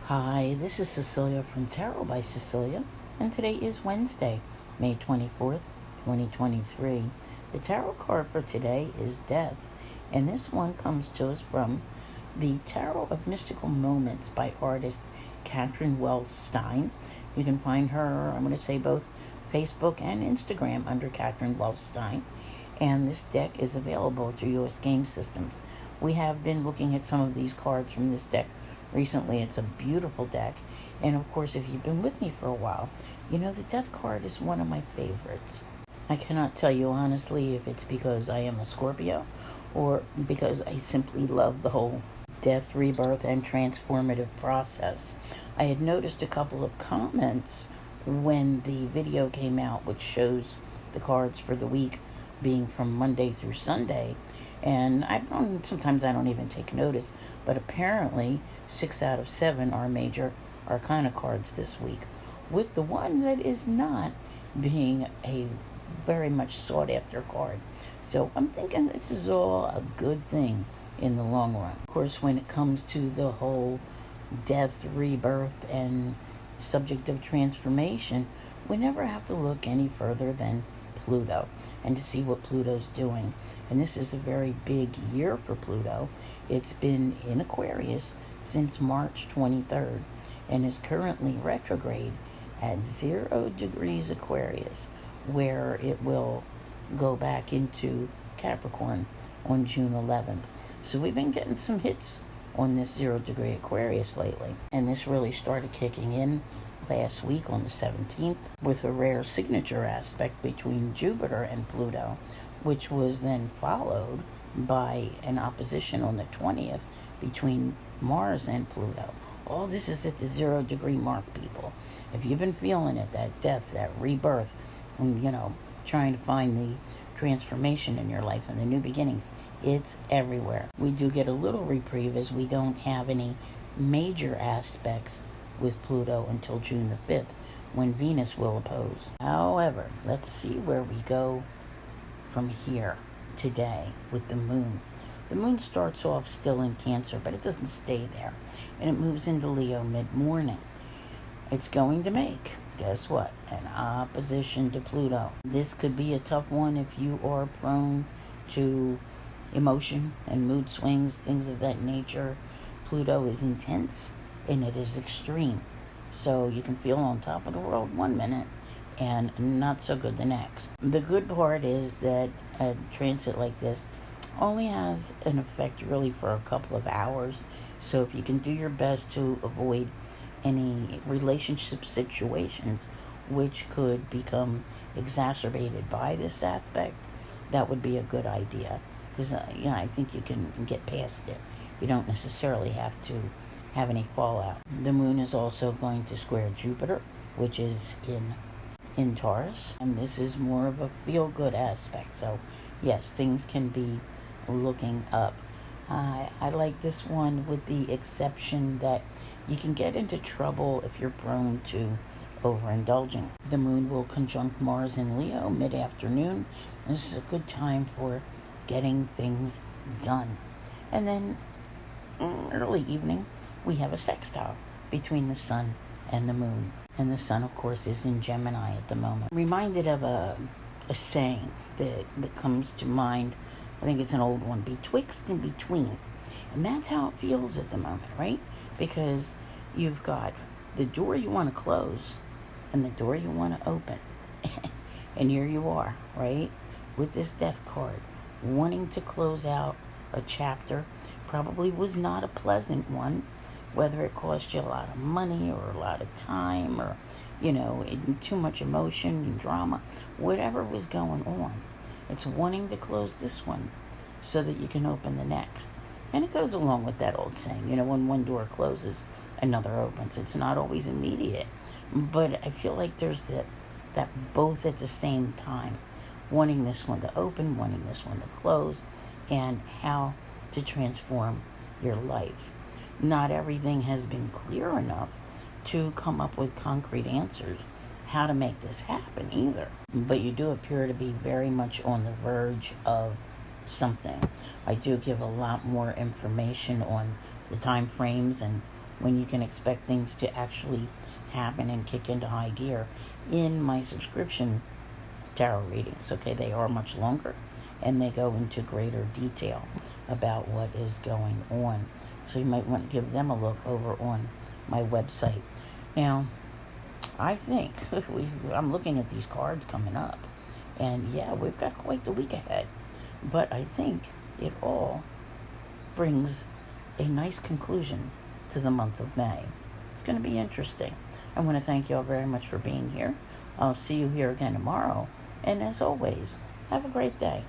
Hi, this is Cecilia from Tarot by Cecilia, and today is Wednesday, May 24th, 2023. The tarot card for today is Death, and this one comes to us from the Tarot of Mystical Moments by artist Catherine Wells Stein. You can find her, I'm going to say, both Facebook and Instagram under Catherine Wells Stein, and this deck is available through US Game Systems. We have been looking at some of these cards from this deck recently. It's a beautiful deck, and of course, if you've been with me for a while, you know the Death card is one of my favorites. I cannot tell you honestly if it's because I am a Scorpio or because I simply love the whole death, rebirth, and transformative process. I had noticed a couple of comments when the video came out, which shows the cards for the week being from Monday through Sunday, and sometimes I don't even take notice, but apparently 6 out of 7 are major arcana cards this week, with the one that is not being a very much sought after card. So I'm thinking this is all a good thing in the long run. Of course, when it comes to the whole death, rebirth, and subject of transformation, we never have to look any further than Pluto and to see what Pluto's doing. And this is a very big year for Pluto. It's been in Aquarius since March 23rd and is currently retrograde at 0 degrees Aquarius, where it will go back into Capricorn on June 11th. So we've been getting some hits on this 0 degree Aquarius lately, and this really started kicking in last week on the 17th with a rare signature aspect between Jupiter and Pluto, which was then followed by an opposition on the 20th between Mars and Pluto. All this is at the 0 degree mark, people. If you've been feeling it, that death, that rebirth, and trying to find the transformation in your life and the new beginnings, it's everywhere. We do get a little reprieve as we don't have any major aspects with Pluto until June the 5th, when Venus will oppose. However, let's see where we go from here today with the moon. The moon starts off still in Cancer, but it doesn't stay there, and it moves into Leo mid-morning. It's going to make, guess what, an opposition to Pluto. This could be a tough one if you are prone to emotion and mood swings, things of that nature. Pluto is intense and it is extreme. So you can feel on top of the world one minute and not so good the next. The good part is that a transit like this only has an effect really for a couple of hours. So if you can do your best to avoid any relationship situations which could become exacerbated by this aspect, that would be a good idea. Because I think you can get past it. You don't necessarily have to have any fallout. The moon is also going to square Jupiter, which is in Taurus, and this is more of a feel-good aspect. So yes, things can be looking up. I like this one with the exception that you can get into trouble if you're prone to overindulging. The moon will conjunct Mars in Leo mid-afternoon. This is a good time for getting things done. And then early evening, we have a sextile between the sun and the moon. And the sun, of course, is in Gemini at the moment. I'm reminded of a saying that comes to mind. I think it's an old one, betwixt and between. And that's how it feels at the moment, right? Because you've got the door you want to close and the door you want to open. And here you are, right? With this death card, wanting to close out a chapter. Probably was not a pleasant one, whether it cost you a lot of money or a lot of time or, too much emotion and drama, whatever was going on. It's wanting to close this one so that you can open the next. And it goes along with that old saying, when one door closes, another opens. It's not always immediate, but I feel like there's that both at the same time, wanting this one to open, wanting this one to close, and how to transform your life. Not everything has been clear enough to come up with concrete answers how to make this happen either. But you do appear to be very much on the verge of something. I do give a lot more information on the time frames and when you can expect things to actually happen and kick into high gear in my subscription tarot readings. Okay, they are much longer and they go into greater detail about what is going on. So you might want to give them a look over on my website. Now, I think I'm looking at these cards coming up, and yeah, we've got quite the week ahead. But I think it all brings a nice conclusion to the month of May. It's going to be interesting. I want to thank you all very much for being here. I'll see you here again tomorrow. And as always, have a great day.